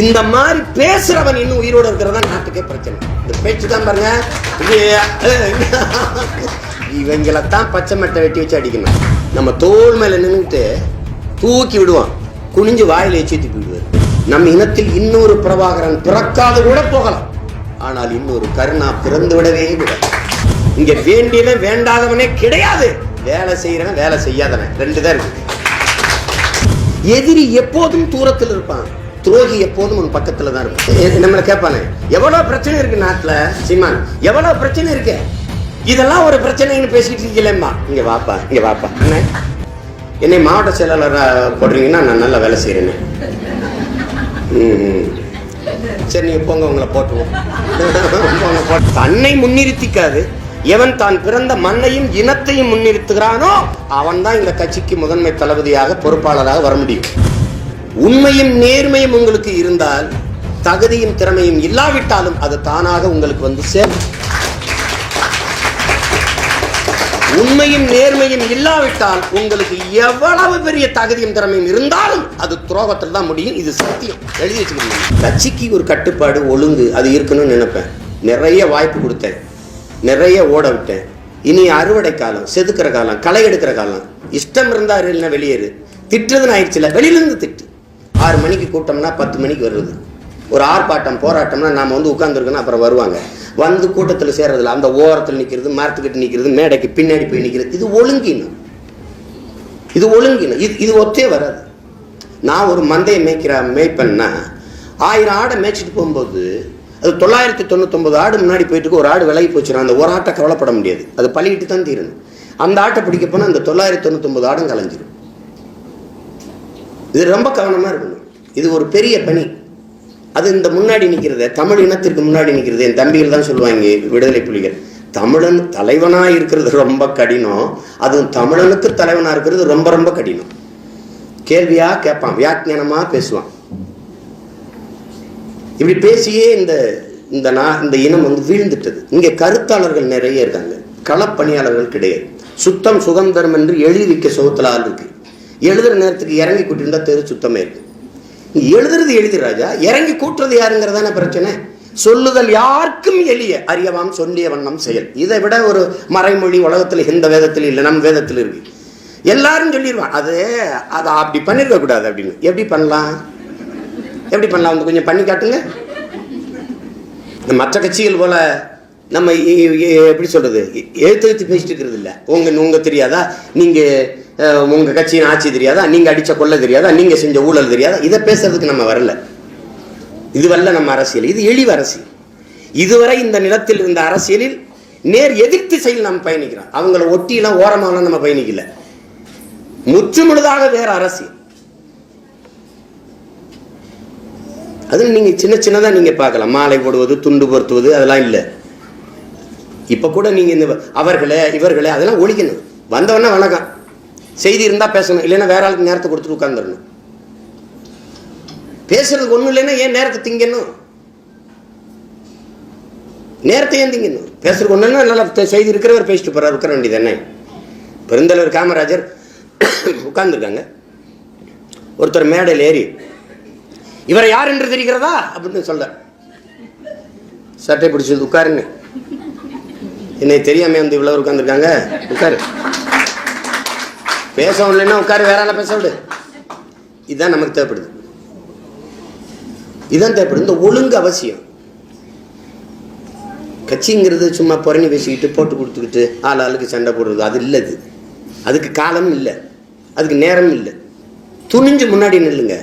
இந்த மாதிரி பேசுறவன் இன்னும் உயிரோடு இருக்கிறதா நாட்டுக்கே பிரச்சனை. இந்த பேச்சு தான் பாருங்க, இவங்களைத்தான் பச்சை மட்டை வெட்டி வச்சு அடிக்கணும். நம்ம தோல் மேல நின்றுட்டு தூக்கி விடுவான், குனிஞ்சு வாயில எச்சி தூக்கி விடுவார். நம்ம இனத்தில் இன்னொரு பிரபாகரன் பிறக்காது கூட போகலாம், ஆனால் இன்னொரு கருணா பிறந்து விடவே விடாது. இங்க வேண்டியவன் வேண்டாதவனே கிடையாது, வேலை செய்யறவன் வேலை செய்யாதவன், ரெண்டு தான் இருக்கு. எதிரி எப்போதும் தூரத்தில் இருப்பான், துரோகி எப்போதும் உன் பக்கத்துல தான் இருப்பான். நம்மள கேட்பானே, எவ்வளவு பிரச்சனை இருக்கு நாட்டுல சீமான், எவ்வளவு பிரச்சனை இருக்கு, இதெல்லாம் ஒரு பிரச்சனைன்னு பேசிட்டு இருக்கீங்களேம்மா. இங்க வாப்பா, இங்க வாப்பா. என்னை மாவட்ட செயலாளர் போடுறீங்கன்னா நான் நல்லா வேலை செய்யறேன்னு. சரி நீங்க போங்க, உங்களை போட்டுவோம். தன்னை முன்னிறுத்திக்காது எவன் தான் பிறந்த மண்ணையும் இனத்தையும் முன்னிறுத்துகிறானோ அவன் தான் இந்த கட்சிக்கு முதன்மை தளபதியாக பொறுப்பாளராக வர முடியும். உண்மையும் நேர்மையும் உங்களுக்கு இருந்தால், தகுதியும் திறமையும் இல்லாவிட்டாலும் அது தானாக உங்களுக்கு வந்து சேரும். உண்மையும் நேர்மையும் இல்லாவிட்டால் உங்களுக்கு எவ்வளவு பெரிய தகுதியும் திறமையும் இருந்தாலும் அது துரோகத்தில் தான் முடியும். இது சத்தியம், எழுதி வச்சுக்கணும். கட்சிக்கு ஒரு கட்டுப்பாடு ஒழுங்கு அது இருக்கணும்னு நினைப்பேன். நிறைய வாய்ப்பு கொடுத்தேன், நிறைய ஓட விட்டேன். இனி அறுவடை காலம், செதுக்கிற காலம், களை எடுக்கிற காலம். இஷ்டம் இருந்தா இல்லைன்னா வெளியேறு, திட்டுறதுன்னு ஆயிடுச்சுல, வெளியிலிருந்து திட்டு. 6 மணிக்கு கூட்டம்னா 10 மணிக்கு வருது. ஒரு ஆர்ப்பாட்டம் போராட்டம்னா நாம வந்து உட்கார்ந்துருக்கோன்னா அப்புறம் வருவாங்க. வந்து கூட்டத்தில் சேர்றதுல அந்த ஓரத்தில் நிற்கிறது, மரத்துக்கிட்டு நிற்கிறது, மேடைக்கு பின்னாடி போய் நிற்கிறது, இது ஒழுங்கினும், இது ஒழுங்கினும், இது ஒத்தே வராது. நான் ஒரு மந்தையை மேய்ப்பேன்னா 1000 ஆடை மேய்ச்சிட்டு போகும்போது அது 999 ஆடு முன்னாடி போயிட்டு ஒரு ஆடு விலகி போச்சுன்னா அந்த ஒரு ஆட்டை கவலைப்பட முடியாது, அது பழிக்கிட்டு தான் தீரணும். அந்த ஆட்டை பிடிக்க போனால் அந்த 999 ஆடும் கலைஞ்சிடும். இது ரொம்ப கவனமாக இருக்கணும். இது ஒரு பெரிய பணி. அது இந்த முன்னாடி நிற்கிறத, தமிழ் இனத்திற்கு முன்னாடி நிற்கிறது என் தம்பிகள் தான் சொல்லுவாங்க, விடுதலை புலிகள். தமிழன் தலைவனாக இருக்கிறது ரொம்ப கடினம், அதுவும் தமிழனுக்கு தலைவனாக இருக்கிறது ரொம்ப ரொம்ப கடினம். கேள்வியாக கேட்பான், வியாக்கியானமாக பேசுவான். இப்படி பேசியே இந்த இனம் வந்து வீழ்ந்துட்டது. இங்கே கருத்தாளர்கள் நிறைய இருக்காங்க, களப்பணியாளர்கள் கிடையாது. சுத்தம் சுதந்திரம் என்று எழுதி வைக்க சுகத்தில் ஆள் இருக்கு. எழுதுற நேரத்துக்கு இறங்கி கூட்டிருந்தா தெரு சுத்தமே இருக்கு. எழுதுறது எழுதி ராஜா, இறங்கி கூட்டுறது யாருங்கிறதான பிரச்சனை. சொல்லுதல் யாருக்கும் எளிய, அறியவாம் சொல்லிய வண்ணம் செயல். இதை விட ஒரு மறைமொழி உலகத்தில் எந்த வேதத்தில் இல்லை, நம் வேதத்தில் இருக்கு. எல்லாரும் சொல்லிடுவான், அதை அப்படி பண்ணிருக்க கூடாது அப்படின்னு. எப்படி பண்ணலாம், எப்படி பண்ணலாம் வந்து கொஞ்சம் பண்ணி காட்டுங்க. மற்ற கட்சிகள் போல நம்ம எப்படி சொல்றது, எழுத்து பேசிட்டு இருக்கிறது இல்லை. உங்க தெரியாதா, நீங்க உங்க கட்சியின் ஆட்சி தெரியாதா, நீங்க அடிச்ச கொள்ள தெரியாதா, நீங்க செஞ்ச ஊழல் தெரியாதா, இதை பேசுறதுக்கு நம்ம வரல. இது வரல நம்ம அரசியல், இது எளிவ அரசியல். இதுவரை இந்த நிலத்தில் இருந்த அரசியலில் நேர் எதிர்த்து செயல் நம்ம பயணிக்கிறோம். அவங்கள ஒட்டியெல்லாம் ஓரமாலாம் நம்ம பயணிக்கல, முற்றுமுழுதாக வேற அரசியல். அது நீங்க சின்ன சின்னதா நீங்க பார்க்கலாம், மாலை போடுவது, துண்டு பொருத்துவது, அதெல்லாம் இல்லை. இப்ப கூட நீங்க இந்த அவர்களே இவர்களே அதெல்லாம் ஒழிக்கணும். வந்தவொடனே வணக்கம், செய்தி இருந்தா பேசணும், இல்லைன்னா வேற ஆளுக்கு நேரத்தை கொடுத்துட்டு உட்கார்ந்துடணும். பேசுறதுக்கு ஒண்ணும் இல்லைன்னா ஏன் நேரத்தை திங்கணும், நேரத்தை ஏன் திங்கணும்? பேசுறதுக்கு ஒண்ணுன்னா நல்லா செய்தி இருக்கிறவர் பேசிட்டு போறாரு, உட்கார வேண்டியது என்ன? பெருந்தலைவர் காமராஜர் உட்கார்ந்துருக்காங்க, ஒருத்தர் மேடையில் ஏறி இவரை யார் என்று தெரிகிறதா அப்படின்னு சொல்ல, சட்டை பிடிச்சது உட்காருங்க, என்னை தெரியாம வந்து இவ்வளவு உட்கார்ந்துருக்காங்க, உட்காரு, பேச இல்லைன்னா உட்காரு, வேற ஆள பேச விடு. இதுதான் நமக்கு தேவைப்படுது, இதுதான் தேவைப்படுது. இந்த ஒழுங்கு அவசியம். கட்சிங்கிறது சும்மா புறணி பேசிக்கிட்டு போட்டு கொடுத்துக்கிட்டு ஆளுக்கு சண்டை போடுறது அது இல்லை. அதுக்கு காலம் இல்லை, அதுக்கு நேரம் இல்லை. துணிஞ்சு முன்னாடி நில்லுங்க,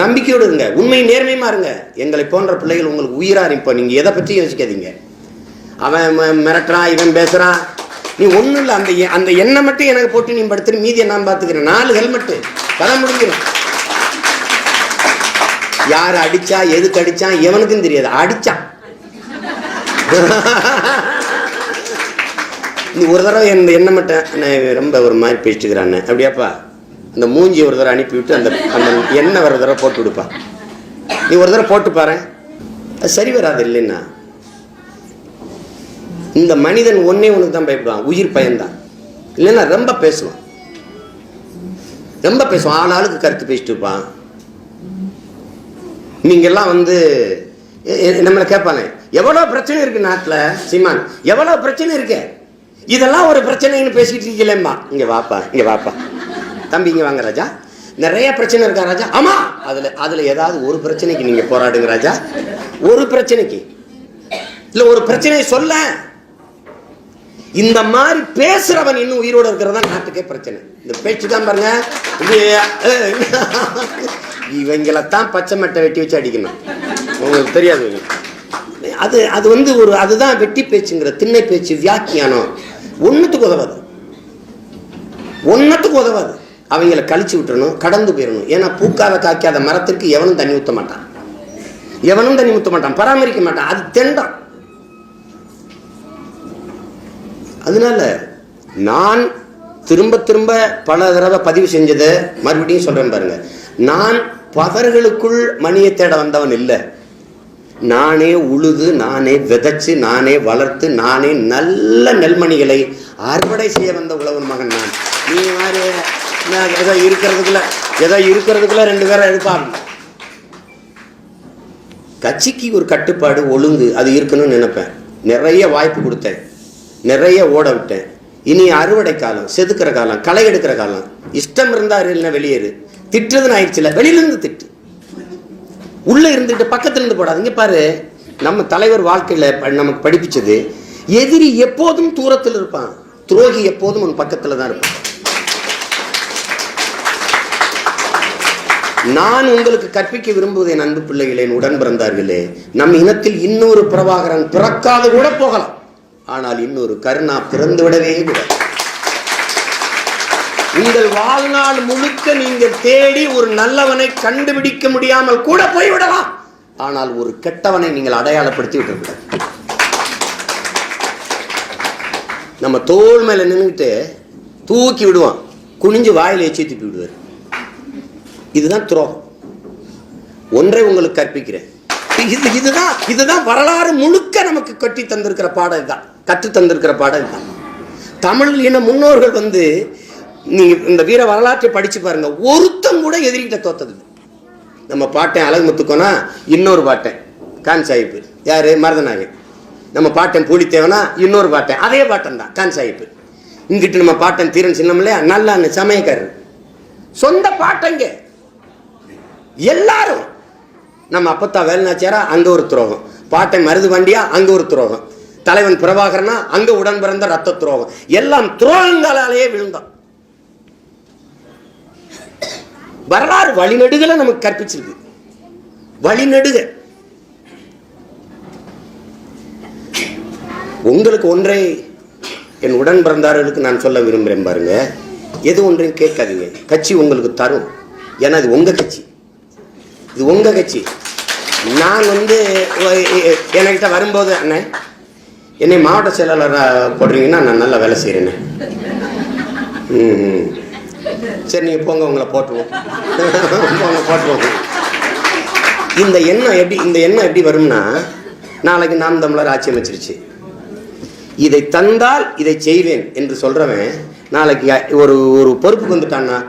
நம்பிக்கையோடு இருங்க, உண்மை நேர்மையுமா இருங்க. எங்களை போன்ற பிள்ளைகள் உங்களுக்கு உயிரா இருப்போம். நீங்க எதை பற்றி யோசிக்காதீங்க. அவன் மிரட்டுறான், இவன் பேசுறான், நீ ஒன்றும் இல்லை, அந்த எண்ணெய் மட்டும் எனக்கு போட்டு நீ படுத்துரு, மீதியை நான் பார்த்துக்கிறேன். 4 ஹெல்மெட்டு கதை முடிஞ்சிடும். யார் அடிச்சா, எதுக்கு அடிச்சான் எவனுக்கும் தெரியாது, அடிச்சான். நீ ஒரு தடவை இந்த எண்ணெய் மட்டும் ரொம்ப ஒரு மாதிரி பேசிட்டுக்கிறான்னு அப்படியாப்பா, அந்த மூஞ்சி ஒரு தடவை அனுப்பிவிட்டு அந்த எண்ணெய் ஒரு தடவை போட்டு விடுப்பா. நீ ஒரு தடவை போட்டு பாரு, அது சரி வராது. இல்லைன்னா இந்த மனிதன் ஒன்னே ஒண்ணுக்கு தான் பயப்படுவான், உயிர் பயன்தான். இல்லைன்னா ரொம்ப பேசுவான், ரொம்ப பேசுவான், ஆளாளுக்கு கருத்து பேசிட்டு இருப்பான். நீங்கெல்லாம் வந்து நம்மளை கேட்பாங்க, எவ்வளோ பிரச்சனை இருக்கு நாட்டில் சீமான், எவ்வளோ பிரச்சனை இருக்கு, இதெல்லாம் ஒரு பிரச்சனைன்னு பேசிட்டு இருக்கீங்களேம்மா. இங்கே வாப்பா, இங்கே வாப்பா தம்பி, இங்கே வாங்க ராஜா, நிறைய பிரச்சனை இருக்கா ராஜா? ஆமா, அதில் ஏதாவது ஒரு பிரச்சனைக்கு நீங்கள் போராடுங்க ராஜா. ஒரு பிரச்சனைக்கு இல்லை, ஒரு பிரச்சனையை சொல்ல. இந்த மாதிரி பேசுறவன் இன்னும் உயிரோடு இருக்கிறதா நாட்டுக்கே பிரச்சனை. இந்த பேச்சு தான் பாருங்க, இவங்களைத்தான் பச்சை மட்டை வெட்டி வச்சு அடிக்கணும், உங்களுக்கு தெரியாது. அது வந்து ஒரு அதுதான் வெட்டி பேச்சுங்கிற திண்ணை பேச்சு வியாக்கியானம். ஒன்னுத்துக்கு உதவாது, ஒன்னத்துக்கு உதவாது. அவங்கள கழிச்சு விட்டுறணும், கடந்து போயிடணும். ஏன்னா பூக்காத காய்க்காத மரத்திற்கு எவனும் தண்ணி ஊற்ற மாட்டான், எவனும் தண்ணி ஊற்ற மாட்டான், பராமரிக்க மாட்டான், அது தெண்டம். அதனால நான் திரும்ப திரும்ப பல தடவை பதிவு செஞ்சதை மறுபடியும் சொல்றேன் பாருங்க. நான் பதர்களுக்குள் மணியை தேட வந்தவன் இல்லை. நானே உழுது, நானே விதைச்சு, நானே வளர்த்து, நானே நல்ல நெல்மணிகளை அறுவடை செய்ய வந்த உழவன் மகன் நான். நீ மாதிரி ஏதோ இருக்கிறதுக்குள்ள ரெண்டு பேரை எடுப்பாங்க. கட்சிக்கு ஒரு கட்டுப்பாடு ஒழுங்கு அது இருக்கணும்னு நினைப்பேன். நிறைய வாய்ப்பு கொடுத்தேன், நிறைய ஓட விட்டேன். இனி அறுவடை காலம், செதுக்கிற காலம், களை எடுக்கிற காலம். இஷ்டம் இருந்தா இல்லைன்னா வெளியேறு. திட்டுறதுன்னு ஆயிடுச்சுல, வெளியிலிருந்து திட்டு, உள்ள இருந்துட்டு பக்கத்துல இருந்து போடாது. இங்க பாரு, நம்ம தலைவர் வாழ்க்கையில நமக்கு படிப்பிச்சது, எதிரி எப்போதும் தூரத்தில் இருப்பான், துரோகி எப்போதும் உன் பக்கத்துல தான் இருப்பான். நான் உங்களுக்கு கற்பிக்க விரும்புவது என் அன்பு பிள்ளைகளே, உடன் பிறந்தார்களே, நம் இனத்தில் இன்னொரு பிரபாகரன் பிறக்காது கூட போகலாம், ஆனால் இன்னொரு கருணா பிறந்து விடவே விட. உங்கள் வாழ்நாள் முழுக்க நீங்கள் தேடி ஒரு நல்லவனை கண்டுபிடிக்க முடியாமல் கூட போய்விடலாம், ஆனால் ஒரு கெட்டவனை நீங்கள் அடையாளப்படுத்தி விட்டு. நம்ம தோள் மேல நின்றுட்டு தூக்கி விடுவான், குனிஞ்சு வாயில எச்சி துப்பி விடுவார். இதுதான் துரோகம். ஒன்றை உங்களுக்கு கற்பிக்கிறேன், இதுதான் வரலாறு முழுக்க நமக்கு கட்டி தந்திருக்கிற பாடம். இதுதான் கற்று தந்திருக்கிற பாடம். இதுதான் தமிழ் இன முன்னோர்கள் வந்து நீங்க இந்த வீர வரலாற்றை படிச்சு பாருங்க, ஒருத்தம் கூட எதிரிகிட்ட தோத்தது. நம்ம பாட்டன் அழகுமுத்துக்கோனா இன்னொரு பாட்டன் கான் சாஹிப், யாரு மருதநாயகன். நம்ம பாட்டன் பூலித்தேவனா இன்னொரு பாட்டன், அதே பாட்டன் தான் கான் சாஹிப். இங்கிட்டு நம்ம பாட்டன் தீரன் சின்னமில்லையா, நல்லா சமயக்காரர், சொந்த பாட்டங்க எல்லாரும். நம்ம அப்பத்தா வேலுநாச்சியாரா, அங்க ஒரு துரோகம். பாட்டன் மருது வண்டியா, அங்க ஒரு துரோகம். தலைவன் பிரபாகரனா, அங்க உடன் பிறந்த ரத்த துரோகம். எல்லாம் துரோகங்களாலேயே விழுந்தான். வரலாறு வழிநெடுகளை நமக்கு கற்பிச்சிருக்கு, வழிநெடுக. உங்களுக்கு ஒன்றை என் உடன் பிறந்தார்களுக்கு நான் சொல்ல விரும்புகிறேன் பாருங்க, எது ஒன்றையும் கேட்காதீங்க. கட்சி உங்களுக்கு தரும், ஏன்னா இது உங்க கட்சி, இது உங்க கட்சி. நான் வந்து என்கிட்ட வரும்போது அண்ணே என்னை மாவட்ட செயலாளர் போடுறீங்கன்னா நான் நல்லா வேலை செய்கிறேண்ணே. சரி நீங்கள் போங்க, உங்களை போட்டுருவோம், போட்டுருவோம். இந்த எண்ணம் எப்படி வரும்னா, நாளைக்கு நாம் தமிழர் ஆட்சி அமைச்சிருச்சு, இதை தந்தால் இதை செய்வேன் என்று சொல்றவன் நாளைக்கு ஒரு பொறுப்புக்கு வந்துட்டான்னா,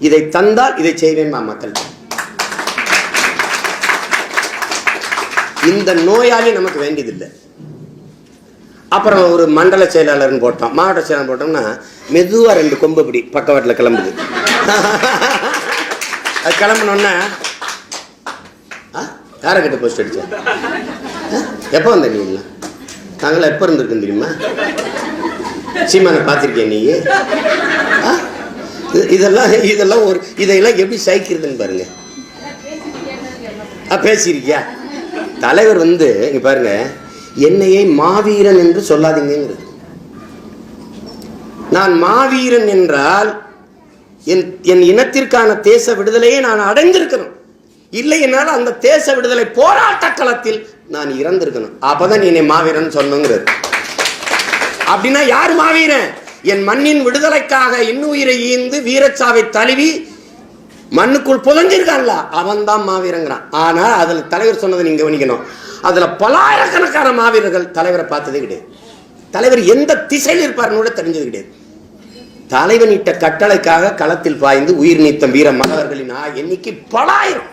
இதை தந்தால் இதை செய்வேன் மக்கள். இந்த நோயாளி நமக்கு வேண்டியதில்லை. அப்புறம் ஒரு மண்டல செயலாளர்னு போட்டோம், மாவட்ட செயலாளர் போட்டோம்னா மெதுவா ரெண்டு கொம்பு இப்படி பக்கவாட்டில் கிளம்புது. அது கிளம்புனோன்னா யாரை கிட்ட போஸ்ட் அடிச்ச, எப்போ வந்த நீ? நாங்களாம் எப்போ இருந்திருக்குன்னு தெரியுமா? சீமானை பார்த்துருக்கேன் நீ? இதெல்லாம் எப்படி சைக்கிறதுன்னு பாருங்க. பேசியிருக்கியா? தலைவர் வந்து இங்க பாருங்க, என்னையே மாவீரன் என்று சொல்லாதீங்கிறது. நான் மாவீரன் என்றால் என் இனத்திற்கான தேச விடுதலையை நான் அடைந்திருக்கணும். இல்லை என்னால் அந்த தேச விடுதலை போராட்ட களத்தில் நான் இறந்திருக்கணும். அப்பதான் என்னை மாவீரன் சொன்னங்கிறது. அப்படின்னா யார் மாவீரன்? என் மண்ணின் விடுதலைக்காக இன்னுயிரை ஈந்து வீரச்சாவை தழுவி மண்ணுக்குள் புதஞ்சிருக்கான்ல, அவன் தான் மாவீரங்கிறான். ஆனா அதுல தலைவர் சொன்னதை நீங்க கவனிக்கணும், அதுல பலாயிரக்கணக்கான மாவீரர்கள் தலைவரை பார்த்ததே கிடையாது. தலைவர் எந்த திசையில் இருப்பாருன்னு கூட தெரிஞ்சது கிடையாது. தலைவன் இட்ட கட்டளைக்காக களத்தில் பாய்ந்து உயிர் நீத்த வீர மகவர்களின் எண்ணிக்கை பலாயிரம்.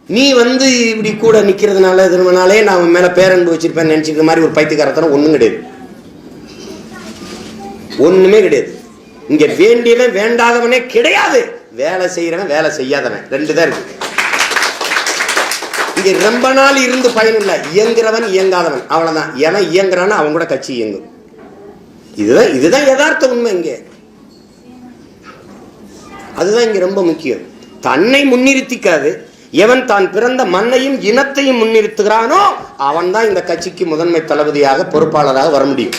நீ வந்து இப்படி கூட நிக்கிறதுனால இதனாலே நான் மேல பேரன்பு வச்சிருப்பேன் நினைச்சிருக்க மாதிரி ஒரு பைத்தியக்காரத்தனம் ஒண்ணும் கிடையாது, ஒண்ணுமே கிடையாது. இங்க வேண்டியவன் வேண்டாதவனே கிடையாது, வேலை செய்யறவன் வேலை செய்யாதவன், ரெண்டு தான் இருக்கு. இங்க ரொம்ப நாள் இருந்து பயன் இல்லை, இயங்குறவன் இயங்காதவன் அவ்வளவுதான். ஏன்னா இயங்குறான்னு அவன் கூட கட்சி இயங்கும். இதுதான் யதார்த்த உண்மை. இங்க அதுதான் இங்க ரொம்ப முக்கியம். தன்னை முன்னிறுத்திக்காது. எவன் தான் பிறந்த மண்ணையும் இனத்தையும் முன்னிறுத்துகிறானோ அவன் தான் இந்த கட்சிக்கு முதன்மை தளபதியாக பொறுப்பாளராக வர முடியும்.